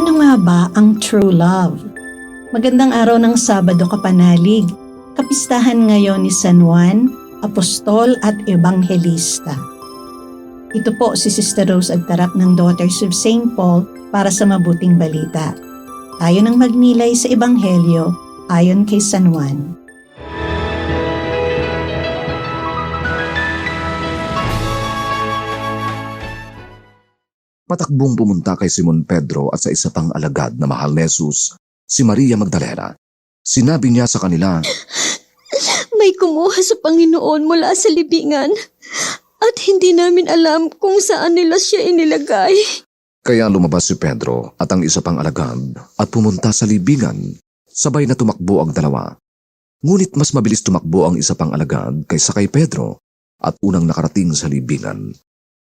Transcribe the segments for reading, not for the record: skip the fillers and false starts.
Ano nga ba ang true love? Magandang araw ng Sabado kapanalig. Kapistahan ngayon ni San Juan, Apostol at Ebanghelista. Ito po si Sister Rose Agtarap ng Daughters of St. Paul para sa mabuting balita. Tayo nang magnilay sa Ebanghelyo ayon kay San Juan. Patakbong pumunta kay Simon Pedro at sa isa pang alagad na mahal ni Jesus, si Maria Magdalena. Sinabi niya sa kanila, "May kumuha sa Panginoon mula sa libingan at hindi namin alam kung saan nila siya inilagay." Kaya lumabas si Pedro at ang isa pang alagad at pumunta sa libingan. Sabay na tumakbo ang dalawa. Ngunit mas mabilis tumakbo ang isa pang alagad kaysa kay Pedro at unang nakarating sa libingan.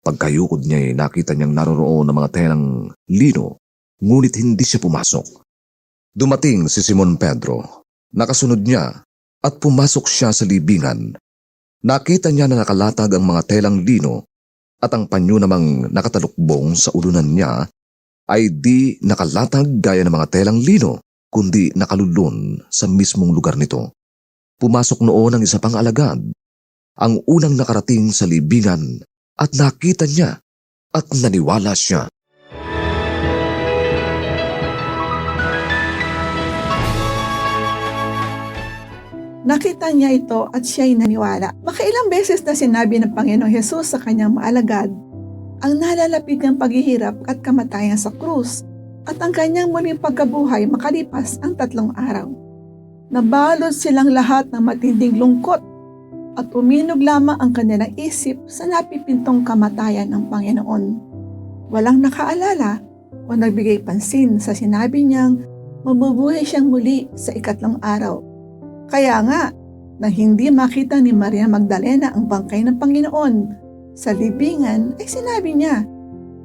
Pagkayukod niya nakita niyang naroroon ng mga telang lino, ngunit hindi siya pumasok. Dumating si Simon Pedro, nakasunod niya at pumasok siya sa libingan. Nakita niya na nakalatag ang mga telang lino at ang panyo namang nakatalukbong sa ulunan niya ay di nakalatag gaya ng mga telang lino, kundi nakalulun sa mismong lugar nito. Pumasok noon ang isa pang alagad, ang unang nakarating sa libingan, at nakita niya at naniwala siya. Nakita niya ito at siya'y naniwala. Makailang beses na sinabi ng Panginoong Hesus sa kanyang maalagad ang nalalapit niyang paghihirap at kamatayan sa krus at ang kanyang muling pagkabuhay makalipas ang 3 araw. Nabalot silang lahat ng matinding lungkot at uminog lamang ang kanilang isip sa napipintong kamatayan ng Panginoon. Walang nakaalala o nagbigay pansin sa sinabi niyang mabubuhay siyang muli sa 3 araw. Kaya nga, nang hindi makita ni Maria Magdalena ang bangkay ng Panginoon sa libingan, ay sinabi niya,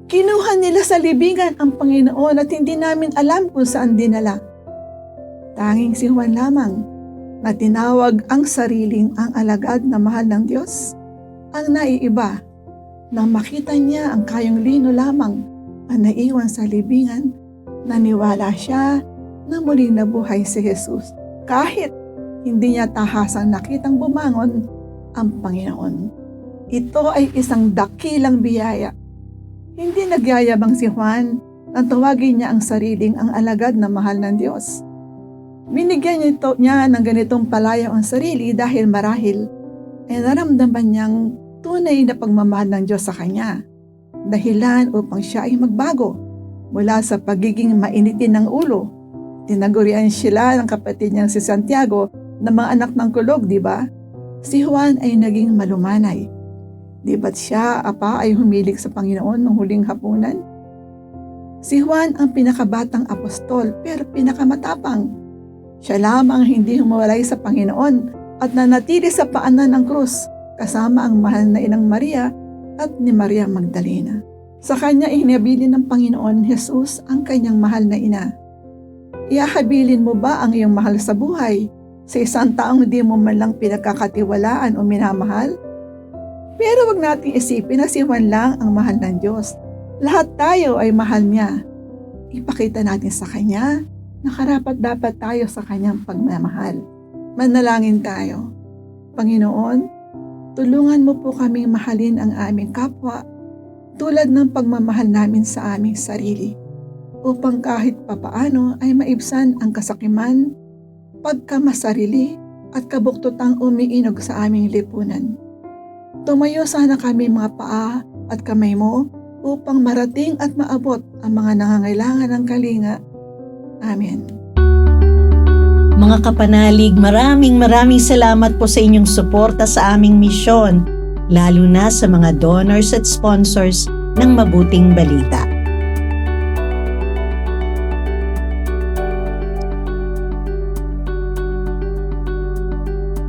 "Kinuha nila sa libingan ang Panginoon at hindi namin alam kung saan dinala." Tanging si Juan lamang na tinawag ang sariling ang alagad na mahal ng Diyos ang naiiba. Nang makita niya ang kayong lino lamang ang naiwan sa libingan, naniwala siya na muling nabuhay si Jesus kahit hindi niya tahasang nakitang bumangon ang Panginoon. Ito ay isang dakilang biyaya. Hindi nagyayabang si Juan nang tawagin niya ang sariling ang alagad na mahal ng Diyos. Binigyan niya ng ganitong palayaw ang sarili dahil marahil ay naramdaman niyang tunay na pagmamahal ng Diyos sa kanya. Dahilan upang siya ay magbago mula sa pagiging mainitin ng ulo. Tinagurian sila ng kapatid niyang si Santiago na mga anak ng kulog, di ba? Si Juan ay naging malumanay. Di ba't siya, apa, ay humilig sa Panginoon nung huling hapunan? Si Juan ang pinakabatang apostol pero pinakamatapang. Siya lamang hindi humawalay sa Panginoon at nanatili sa paanan ng krus kasama ang mahal na inang Maria at ni Maria Magdalena. Sa kanya ihinabilin ng Panginoon Jesus ang kanyang mahal na ina. Iahabilin mo ba ang iyong mahal sa buhay sa isang taong hindi mo man lang pinagkakatiwalaan o minamahal? Pero wag nating isipin na si Juan lang ang mahal ng Diyos. Lahat tayo ay mahal niya. Ipakita natin sa kanya na karapat-dapat tayo sa kanyang pagmamahal. Manalangin tayo. Panginoon, tulungan mo po kaming mahalin ang aming kapwa tulad ng pagmamahal namin sa aming sarili upang kahit papaano ay maibsan ang kasakiman, pagkamasarili at kabuktutang umiinog sa aming lipunan. Tumayo sana kami mga paa at kamay mo upang marating at maabot ang mga nangangailangan ng kalinga. Amen. Mga kapanalig, maraming salamat po sa inyong suporta sa aming misyon, lalo na sa mga donors at sponsors ng Mabuting Balita.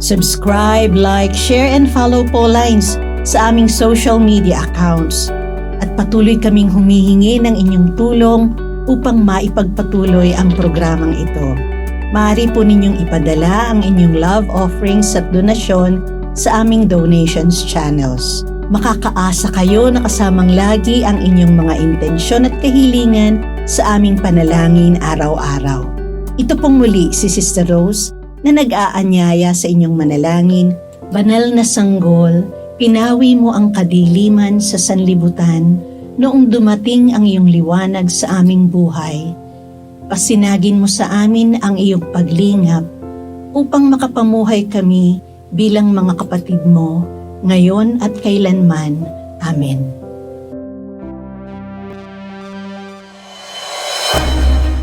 Subscribe, like, share, and follow po lines sa aming social media accounts. At patuloy kaming humihingi ng inyong tulong upang maipagpatuloy ang programang ito. Maaari po ninyong ipadala ang inyong love offerings at donasyon sa aming donations channels. Makakaasa kayo na kasamang lagi ang inyong mga intensyon at kahilingan sa aming panalangin araw-araw. Ito pong muli si Sister Rose na nag-aanyaya sa inyong manalangin. Banal na sanggol, pinawi mo ang kadiliman sa sanlibutan noong dumating ang iyong liwanag sa aming buhay. Pasinagin mo sa amin ang iyong paglingap upang makapamuhay kami bilang mga kapatid mo, ngayon at kailanman. Amen.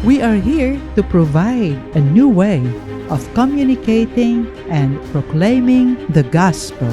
We are here to provide a new way of communicating and proclaiming the gospel.